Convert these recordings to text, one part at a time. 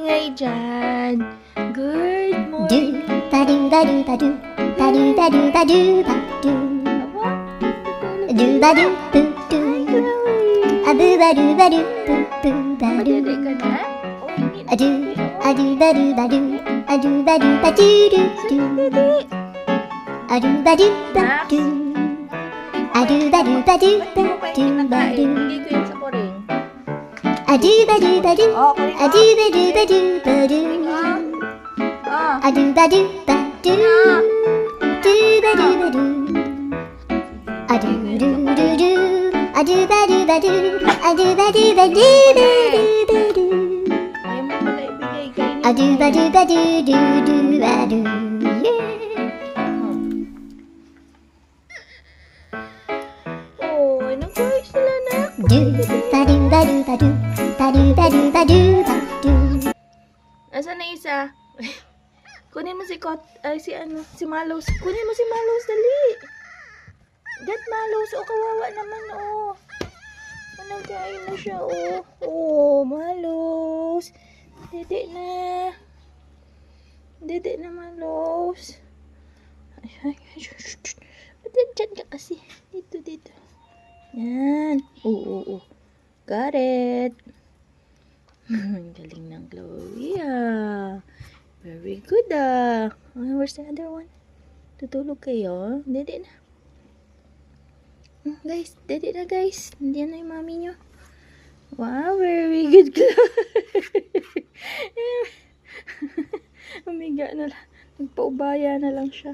Ngay dyan. Good Do morning. ba do ba do ba do ba do ba do ba do ba do do ba do boo do a boo ba do ba do boo boo ba do Madede ka na? O, hindi na. a do ba do ba do a do ba do ba do do do Dede. a do ba do ba do a do ba do ba do Ba't di mo pa ba do yung ba kinakain? do Bigay ko yan sa poring. a do ba do ba do Oh, kunin a mo. do ba do ba do ba do Ah. a do ba do ba do do ba do ba do a do do do do a do ba do ba do a do ba do ba do ba do ba do Ayaw mo pala ibigay. Kainin a do mo. ba do ba do do do ba do yeah. Oh, nag-voice sila na. Do ba do ba do ba do ba do ba do ba do ba do Nasaan na isa? Kunin mo si si Malos. Kunin mo si Malos, dali. Get Malos, o kawawa naman, oh. Nagkain na siya, oh. Oh, Malos. Dede na. Dede na, Malos. Ay, ba't dyan ka kasi? Dito. Yan. Oo. Got it. Galing ng Chloe, ah. Very good, ah. Where's the other one? Tutulog kayo? Dede na. Guys, dede na, guys. Nandiyan na yung mami nyo. Wow, very good, Chloe. Umiga na lang. Nagpaubaya na lang siya.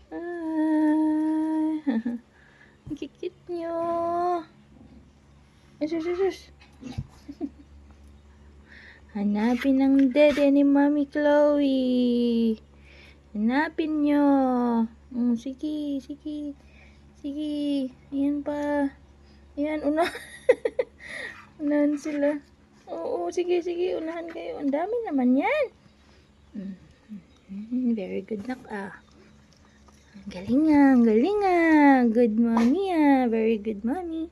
Ay. Ang kikit nyo. Sus. Hanapin ang dede ni Mami Chloe. Hanapin nyo. Sige. Ayan pa. Ayan, unahan sila. Oo, sige. Unahan kayo. Ang dami naman yan. Very good nak, ah. Galing ah. Good mommy, ah. Very good mommy.